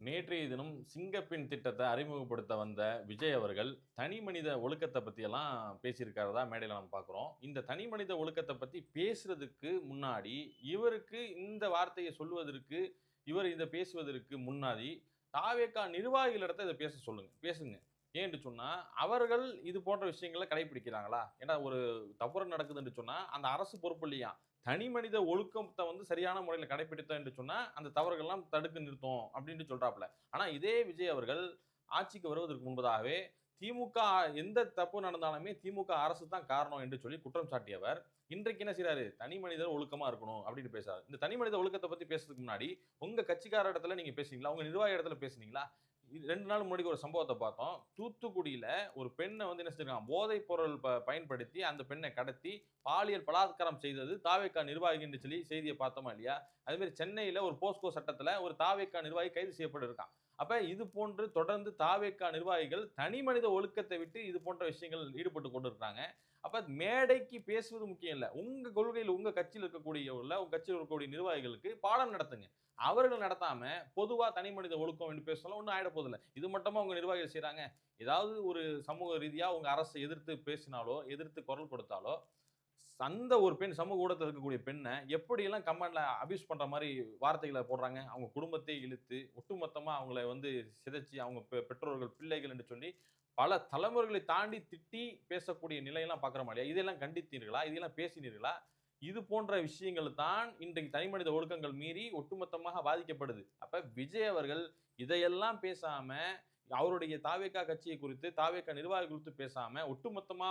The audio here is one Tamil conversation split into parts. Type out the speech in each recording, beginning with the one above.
நேற்றைய தினம் சிங்கப்பெண் திட்டத்தை அறிமுகப்படுத்த வந்த விஜய் அவர்கள் தனி மனித ஒழுக்கத்தை பத்தியெல்லாம் பேசியிருக்கிறதா மேடையில நம்ம பார்க்குறோம். இந்த தனி மனித ஒழுக்கத்தை பத்தி பேசுறதுக்கு முன்னாடி, இவருக்கு இந்த வார்த்தையை சொல்வதற்கு, இவர் இத பேசுவதற்கு முன்னாடி, தாவேகா நிர்வாகிகளிடத்த இத பேச சொல்லுங்க. பேசுங்க. ஏன்னு சொன்னா, அவர்கள் இது போன்ற விஷயங்கள கடைபிடிக்கிறாங்களா? ஏன்னா ஒரு தவறு நடக்குது என்று சொன்னா, அந்த அரசு பொறுப்பு இல்லையாம். தனி மனித ஒழுக்கத்த சரியான முறையில கடைபிடித்தோம் என்று சொன்னா, அந்த தவறுகள்லாம் தடுத்து நிறுத்தும் அப்டின்ட்டு சொல்றாப்ல. ஆனா இதே விஜய் அவர்கள் ஆட்சிக்கு வருவதற்கு முன்பதாகவே, திமுக எந்த தப்பு நடந்தாலுமே திமுக அரசு தான் காரணம் என்று சொல்லி குற்றம் சாட்டியவர், இன்றைக்கு என்ன செய்றாரு? தனி மனிதர் ஒழுக்கமா இருக்கணும் அப்டின்னு பேசுறாரு. இந்த தனி மனித ஒழுக்கத்த பத்தி பேசுறதுக்கு முன்னாடி, உங்க கட்சிக்காரர் இடத்துல நீங்க பேசுனீங்களா? உங்க நிர்வாகி இடத்துல பேசுனீங்களா? 2 நாள் முன்னாடி ஒரு சம்பவத்த பார்த்தோம். தூத்துக்குடியில ஒரு பெண்ண என்ன செஞ்சிருக்காங்க, போதைப் பொருள் பயன்படுத்தி அந்த பெண்ணை கடத்தி பாலியல் பலாத்காரம் செய்தது தாவேகா நிர்வாகி என்று சொல்லி செய்திய பார்த்தோமா இல்லையா? அதே மாரி சென்னையில ஒரு போஸ்கோ சட்டத்துல ஒரு தாவேகா நிர்வாகி கைது செய்யப்பட்டிருக்கான். அப்ப இது போன்று தொடர்ந்து தாவேகா நிர்வாகிகள் தனி மனித ஒழுக்கத்தை விட்டு இது போன்ற விஷயங்கள் ஈடுபட்டு கொண்டிருக்காங்க. அப்ப மேடைக்கு பேசுவது முக்கியம் இல்ல. உங்க கொள்கையில உங்க கட்சியில உங்க கட்சியில இருக்கக்கூடிய நிர்வாகிகளுக்கு பாடம் நடத்துங்க. அவர்கள் நடத்தாம பொதுவா தனி மனித ஒழுக்கம் என்று பேசினாலும் ஒண்ணும் ஆயிட போதில்ல. இது மட்டுமா உங்க நிர்வாகிகள் செய்றாங்க? ஏதாவது ஒரு சமூக ரீதியா உங்க அரச எதிர்த்து பேசினாலோ, எதிர்த்து குரல் கொடுத்தாலோ, அந்த ஒரு பெண் சமூக ஊடகத்துல இருக்கக்கூடிய பெண்ண எப்படியெல்லாம் கமெண்ட்ல அபியூஸ் பண்ற மாரி வார்த்தைகள போடுறாங்க. அவங்க குடும்பத்தையே இழுத்து, ஒட்டுமொத்தமா அவங்கள சிதைச்சு, அவங்க பெற்றோர்கள், பிள்ளைகள் என்று சொல்லி பல தலைமுறைகளை தாண்டி திட்டி பேசக்கூடிய நிலையெல்லாம் பார்க்கிறோமா இல்லையா? இதெல்லாம் கண்டித்தீர்களா? இதெல்லாம் பேசினீர்களா? இது போன்ற விஷயங்கள் தான் இன்றைக்கு தனிமனித ஒழுக்கங்கள் மீறி ஒட்டுமொத்தமாக பாதிக்கப்படுது. அப்ப விஜய் அவர்கள் இதையெல்லாம் பேசாம, அவருடைய தாவேகா கட்சியை குறித்து, தாவேகா நிர்வாகிகள் குறித்து பேசாம, ஒட்டுமொத்தமா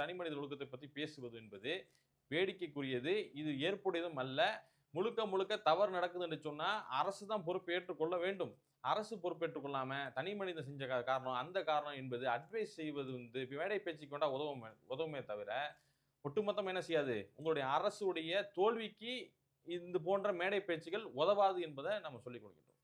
தனிமனித ஒழுக்கத்தை பத்தி பேசுவது என்பது வேடிக்கைக்குரியது. இது ஏற்புடையதும் அல்ல. முழுக்க முழுக்க தவறு நடக்குது என்று சொன்னா, அரசு தான் பொறுப்பு ஏற்றுக்கொள்ள வேண்டும். அரசு பொறுப்பேற்றுக் கொள்ளாம, தனி மனிதன் செஞ்ச காரணம், அந்த காரணம் என்பது அட்வைஸ் செய்வது மேடை பேச்சுக்கு வேண்டா உதவுமே தவிர, ஒட்டுமொத்தமா என்ன செய்யாது? உங்களுடைய அரசுடைய தோல்விக்கு இது போன்ற மேடை பேச்சுகள் உதவாது என்பத நம்ம சொல்லிக் கொள்கின்றோம்.